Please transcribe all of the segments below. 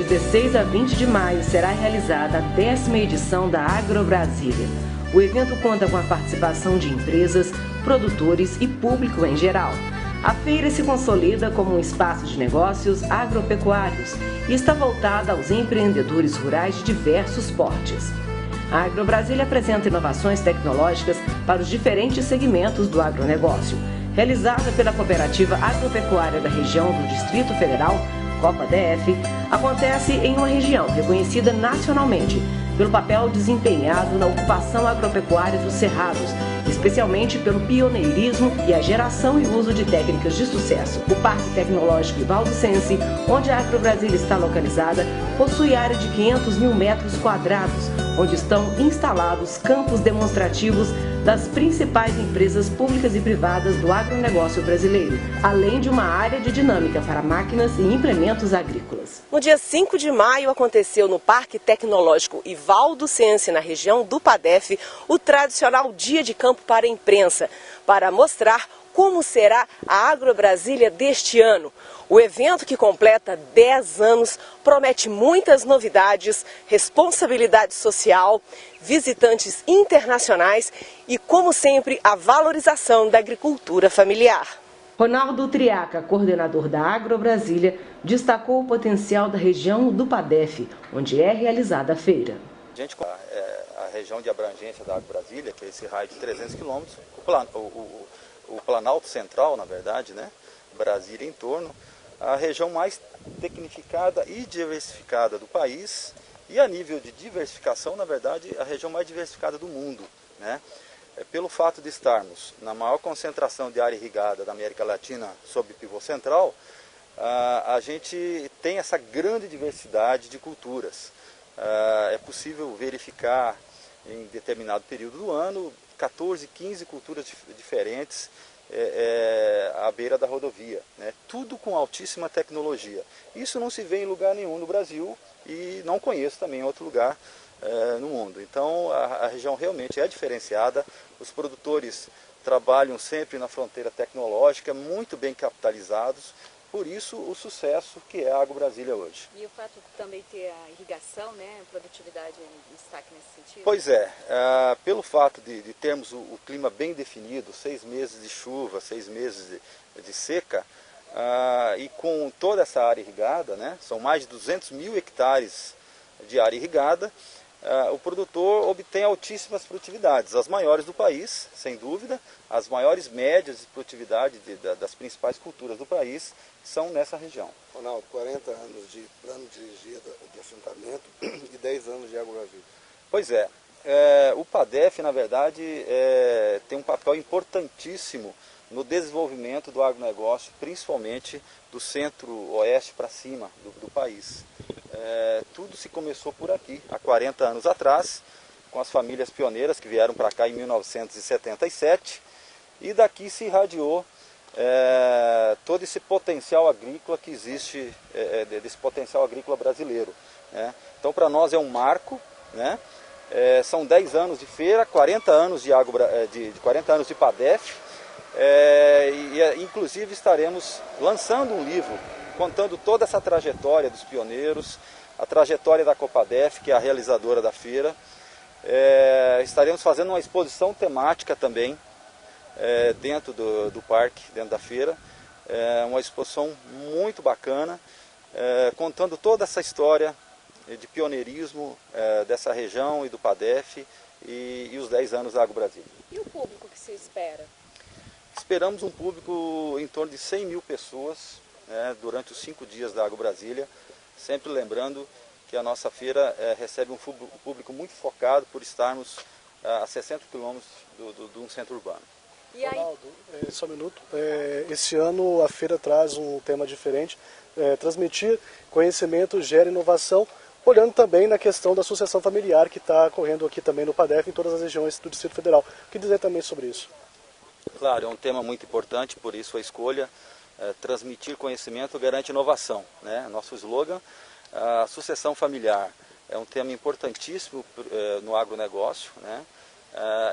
16 a 20 de maio será realizada a 10ª edição da AgroBrasília. O evento conta com a participação de empresas, produtores e público em geral. A feira se consolida como um espaço de negócios agropecuários e está voltada aos empreendedores rurais de diversos portes. A AgroBrasília apresenta inovações tecnológicas para os diferentes segmentos do agronegócio. Realizada pela Cooperativa Agropecuária da região do Distrito Federal, Copa-DF, acontece em uma região reconhecida nacionalmente pelo papel desempenhado na ocupação agropecuária dos cerrados, especialmente pelo pioneirismo e a geração e uso de técnicas de sucesso. O Parque Tecnológico Ivaldo-Sense, onde a AgroBrasília está localizada, possui área de 500 mil metros quadrados, onde estão instalados campos demonstrativos das principais empresas públicas e privadas do agronegócio brasileiro, além de uma área de dinâmica para máquinas e implementos agrícolas. No dia 5 de maio aconteceu no Parque Tecnológico Ivaldo-Sense, na região do PADEF, o tradicional Dia de Campo para a Imprensa, para mostrar como será a AgroBrasília deste ano. O evento, que completa 10 anos, promete muitas novidades, responsabilidade social, visitantes internacionais e, como sempre, a valorização da agricultura familiar. Ronaldo Triaca, coordenador da AgroBrasília, destacou o potencial da região do PADEF, onde é realizada a feira. A região de abrangência da AgroBrasília, que é esse raio de 300 quilômetros, o Planalto Central, na verdade, né? Brasília em torno, a região mais tecnificada e diversificada do país e a nível de diversificação, na verdade, a região mais diversificada do mundo, né? Pelo fato de estarmos na maior concentração de área irrigada da América Latina sob pivô central, a gente tem essa grande diversidade de culturas. É possível verificar em determinado período do ano 14, 15 culturas diferentes à beira da rodovia, né? Tudo com altíssima tecnologia. Isso não se vê em lugar nenhum no Brasil e não conheço também em outro lugar no mundo. Então a região realmente é diferenciada, os produtores trabalham sempre na fronteira tecnológica, muito bem capitalizados, por isso o sucesso que é a AgroBrasília hoje. E o fato de também ter a irrigação, né, a produtividade em destaque nesse sentido? Pois é, pelo fato de termos o clima bem definido, 6 meses de chuva, 6 meses de seca, e com toda essa área irrigada, né, são mais de 200 mil hectares de área irrigada, o produtor obtém altíssimas produtividades, as maiores do país, sem dúvida, as maiores médias de produtividade das principais culturas do país são nessa região. Ronaldo, 40 anos de plano dirigido de assentamento e 10 anos de AgroBrasília. Pois é, o PADEF, na verdade, tem um papel importantíssimo no desenvolvimento do agronegócio, principalmente do centro-oeste para cima do país. Tudo se começou por aqui, há 40 anos atrás, com as famílias pioneiras que vieram para cá em 1977, e daqui se irradiou todo esse potencial agrícola que existe, desse potencial agrícola brasileiro, né? Então, para nós é um marco, né? São 10 anos de feira, 40 anos de 40 anos de PADEF, inclusive estaremos lançando um livro contando toda essa trajetória dos pioneiros, a trajetória da Copa-DF, que é a realizadora da feira. Estaremos fazendo uma exposição temática também dentro do parque, dentro da feira. Uma exposição muito bacana, contando toda essa história de pioneirismo dessa região e do PADEF e os 10 anos da AgroBrasília. E o público que se espera? Esperamos um público em torno de 100 mil pessoas, durante os 5 dias da AgroBrasília, sempre lembrando que a nossa feira recebe um público muito focado por estarmos a 60 quilômetros de um centro urbano. E aí? Ronaldo, só um minuto. Esse ano a feira traz um tema diferente, transmitir conhecimento gera inovação, olhando também na questão da sucessão familiar que está ocorrendo aqui também no PADEF, em todas as regiões do Distrito Federal. O que dizer também sobre isso? Claro, é um tema muito importante, por isso a escolha. Transmitir conhecimento garante inovação, né? Nosso slogan, a sucessão familiar, é um tema importantíssimo no agronegócio, né?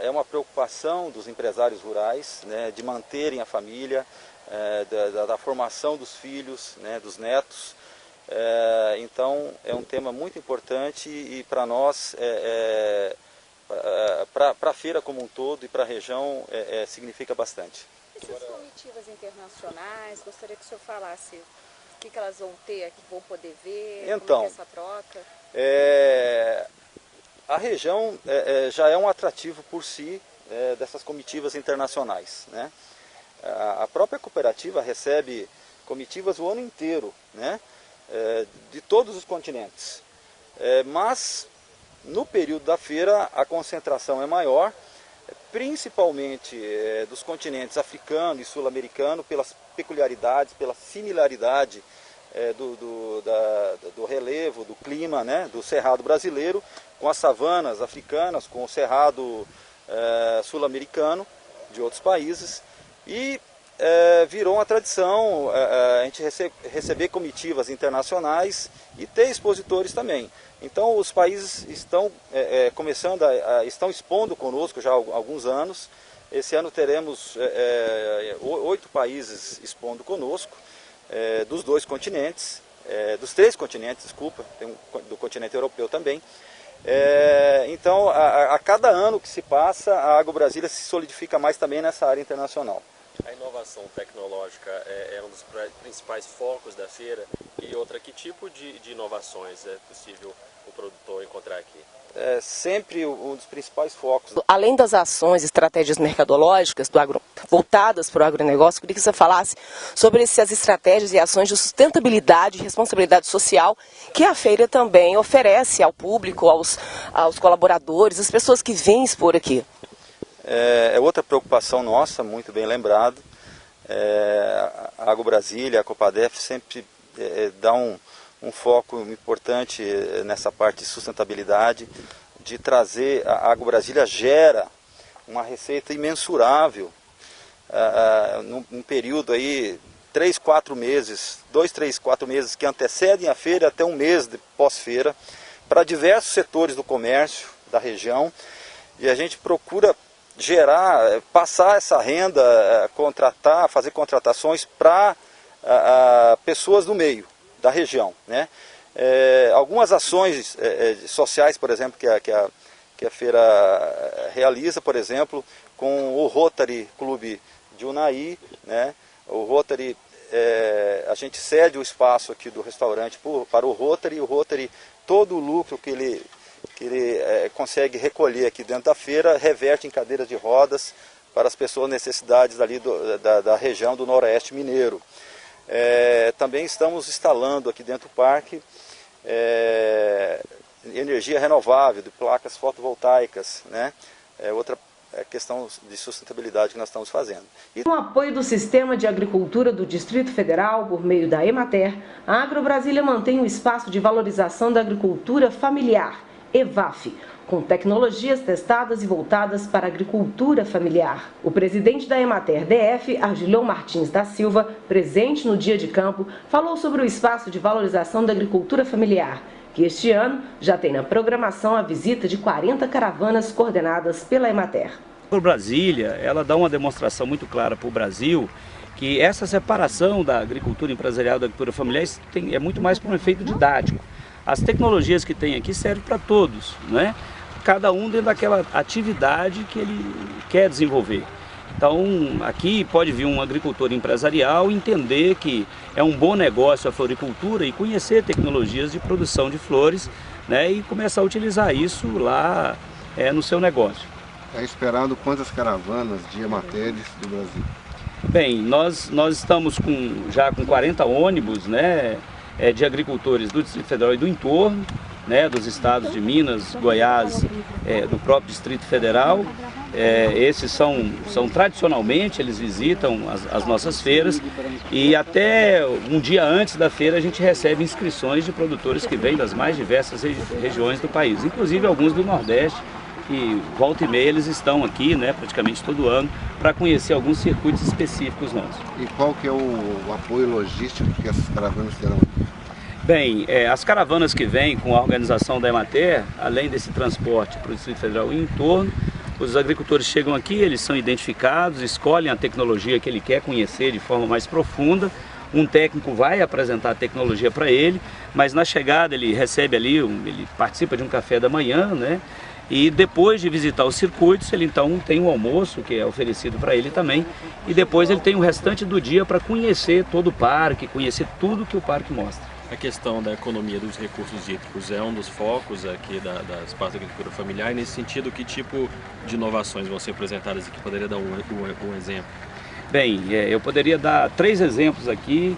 É uma preocupação dos empresários rurais, né, de manterem a família, da formação dos filhos, né, dos netos, Então é um tema muito importante e para nós, para a feira como um todo e para a região, significa bastante. Essas comitivas internacionais, gostaria que o senhor falasse o que elas vão ter aqui, vão poder ver, então, como é essa troca? A região já é um atrativo por si dessas comitivas internacionais, né? A própria cooperativa recebe comitivas o ano inteiro, né? De todos os continentes, mas no período da feira a concentração é maior, principalmente dos continentes africano e sul-americano, pelas peculiaridades, pela similaridade do relevo, do clima, né, do cerrado brasileiro, com as savanas africanas, com o cerrado sul-americano de outros países, e virou uma tradição a gente receber comitivas internacionais e ter expositores também. Então os países estão estão expondo conosco já há alguns anos. Esse ano teremos 8 países expondo conosco, dos 2 continentes, dos 3 continentes, desculpa, tem do continente europeu também. Então a cada ano que se passa, a AgroBrasília se solidifica mais também nessa área internacional. A inovação tecnológica é um dos principais focos da feira. E outra, que tipo de inovações é possível o produtor encontrar aqui? É sempre um dos principais focos. Além das ações e estratégias mercadológicas voltadas para o agronegócio, queria que você falasse sobre essas estratégias e ações de sustentabilidade e responsabilidade social que a feira também oferece ao público, aos colaboradores, às pessoas que vêm expor aqui. É outra preocupação nossa, muito bem lembrado. A AgroBrasília, a Copadef sempre dá um foco importante nessa parte de sustentabilidade, de trazer, a AgroBrasília gera uma receita imensurável num período aí 3, 4 meses, 2, 3, 4 meses que antecedem a feira, até um mês de pós-feira, para diversos setores do comércio da região, e a gente procura passar essa renda, fazer contratações para pessoas do meio da região, né? Algumas ações sociais, por exemplo, que a feira realiza, por exemplo, com o Rotary Clube de Unai, né? O Rotary, a gente cede o espaço aqui do restaurante para o Rotary, e o Rotary, todo o lucro que ele consegue recolher aqui dentro da feira, reverte em cadeiras de rodas para as pessoas necessidades ali da região do Noroeste Mineiro. Também estamos instalando aqui dentro do parque energia renovável, de placas fotovoltaicas, né? Outra questão de sustentabilidade que nós estamos fazendo. Com o apoio do Sistema de Agricultura do Distrito Federal, por meio da Emater, a AgroBrasília mantém um espaço de valorização da agricultura familiar, EVAF, com tecnologias testadas e voltadas para a agricultura familiar. O presidente da Emater DF, Argilão Martins da Silva, presente no Dia de Campo, falou sobre o espaço de valorização da agricultura familiar, que este ano já tem na programação a visita de 40 caravanas coordenadas pela Emater. A AgroBrasília, ela dá uma demonstração muito clara para o Brasil que essa separação da agricultura empresarial da agricultura familiar é muito mais por um efeito didático. As tecnologias que tem aqui servem para todos, né? Cada um dentro daquela atividade que ele quer desenvolver. Então, aqui pode vir um agricultor empresarial entender que é um bom negócio a floricultura e conhecer tecnologias de produção de flores, né? E começar a utilizar isso lá no seu negócio. É esperado quantas caravanas de Emateres do Brasil? Bem, nós estamos já com 40 ônibus, né? De agricultores do Distrito Federal e do entorno, né, dos estados de Minas, Goiás, do próprio Distrito Federal. Esses são tradicionalmente, eles visitam as nossas feiras, e até um dia antes da feira a gente recebe inscrições de produtores que vêm das mais diversas regiões do país, inclusive alguns do Nordeste, que volta e meia eles estão aqui, né, praticamente todo ano, para conhecer alguns circuitos específicos nossos. E qual que é o apoio logístico que essas caravanas terão? Bem, as caravanas que vêm com a organização da Emater, além desse transporte para o Distrito Federal e em torno, os agricultores chegam aqui, eles são identificados, escolhem a tecnologia que ele quer conhecer de forma mais profunda. um técnico vai apresentar a tecnologia para ele, mas na chegada ele recebe ali, ele participa de um café da manhã, né? E depois de visitar os circuitos, ele então tem um almoço que é oferecido para ele também, e depois ele tem o restante do dia para conhecer todo o parque, conhecer tudo que o parque mostra. A questão da economia dos recursos hídricos é um dos focos aqui das partes da agricultura familiar, e nesse sentido, que tipo de inovações vão ser apresentadas aqui? Poderia dar um exemplo? Bem, eu poderia dar 3 exemplos aqui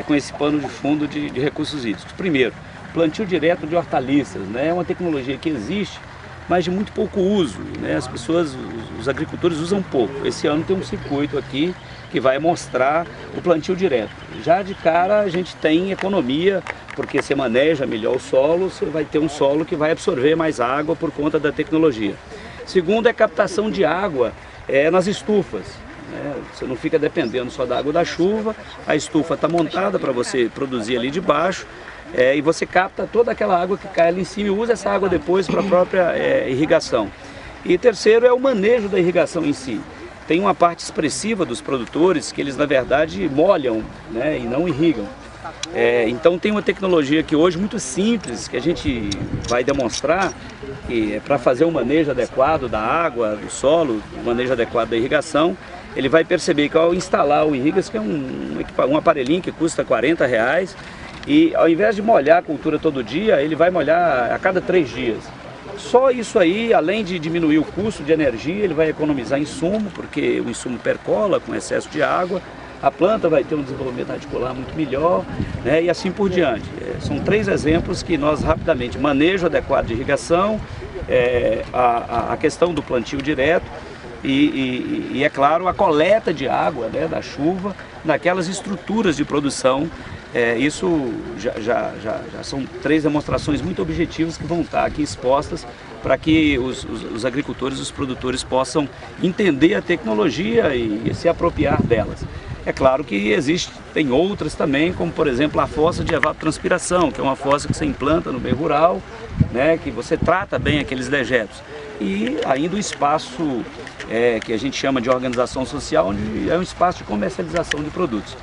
com esse pano de fundo de recursos hídricos. Primeiro, plantio direto de hortaliças, né? É uma tecnologia que existe, mas de muito pouco uso, né? As pessoas, os agricultores usam pouco. Esse ano tem um circuito aqui que vai mostrar o plantio direto. Já de cara a gente tem economia, porque você maneja melhor o solo, você vai ter um solo que vai absorver mais água por conta da tecnologia. Segundo é captação de água nas estufas. Você não fica dependendo só da água da chuva, a estufa está montada para você produzir ali de baixo, e você capta toda aquela água que cai ali em cima e usa essa água depois para a própria irrigação. E terceiro é o manejo da irrigação em si. Tem uma parte expressiva dos produtores que eles na verdade molham, né, e não irrigam. Então tem uma tecnologia que hoje muito simples, que a gente vai demonstrar, que é para fazer um manejo adequado da água, do solo, o manejo adequado da irrigação. Ele vai perceber que ao instalar o Irrigas, que é um aparelhinho que custa R$40, e ao invés de molhar a cultura todo dia, ele vai molhar a cada 3 dias. Só isso aí, além de diminuir o custo de energia, ele vai economizar insumo, porque o insumo percola com excesso de água, a planta vai ter um desenvolvimento radicular muito melhor, né, e assim por diante. São 3 exemplos que nós rapidamente, manejo adequado de irrigação, a questão do plantio direto, e é claro, a coleta de água, né, da chuva naquelas estruturas de produção. Isso já são 3 demonstrações muito objetivas que vão estar aqui expostas para que os agricultores, os produtores possam entender a tecnologia e se apropriar delas. É claro que tem outras também, como por exemplo a fossa de evapotranspiração, que é uma fossa que você implanta no meio rural, né, que você trata bem aqueles dejetos. E ainda o espaço que a gente chama de organização social, onde é um espaço de comercialização de produtos.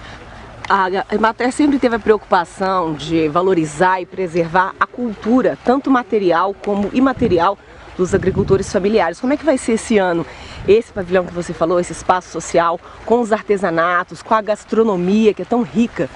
A Emater sempre teve a preocupação de valorizar e preservar a cultura, tanto material como imaterial, dos agricultores familiares. Como é que vai ser esse ano? Esse pavilhão que você falou, esse espaço social, com os artesanatos, com a gastronomia que é tão rica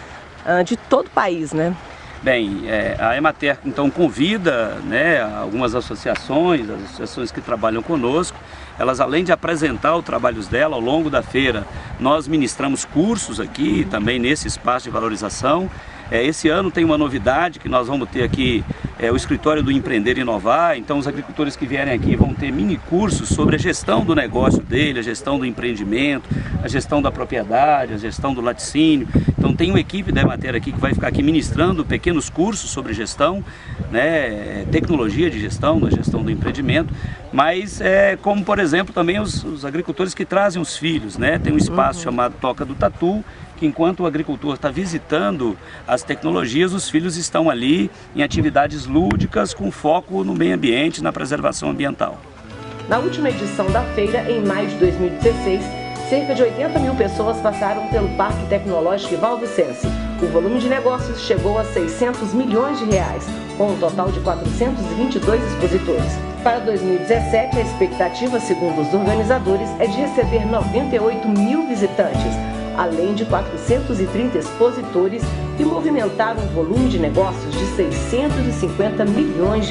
de todo o país, né? Bem, a Emater então convida, né, algumas associações, as associações que trabalham conosco. Elas, além de apresentar os trabalhos dela ao longo da feira, nós ministramos cursos aqui também nesse espaço de valorização. Esse ano tem uma novidade que nós vamos ter aqui, o escritório do Empreender e Inovar. Então os agricultores que vierem aqui vão ter mini cursos sobre a gestão do negócio dele, a gestão do empreendimento, a gestão da propriedade, a gestão do laticínio. Então tem uma equipe da Emater aqui que vai ficar aqui ministrando pequenos cursos sobre gestão, né, tecnologia de gestão, da gestão do empreendimento, mas como por exemplo também os agricultores que trazem os filhos, né? Tem um espaço chamado Toca do Tatu, que enquanto o agricultor está visitando as tecnologias, os filhos estão ali em atividades lúdicas com foco no meio ambiente, na preservação ambiental. Na última edição da feira, em maio de 2016, cerca de 80 mil pessoas passaram pelo Parque Tecnológico Valducense. O volume de negócios chegou a R$600 milhões, com um total de 422 expositores. Para 2017, a expectativa, segundo os organizadores, é de receber 98 mil visitantes, além de 430 expositores, e movimentar um volume de negócios de R$650 milhões.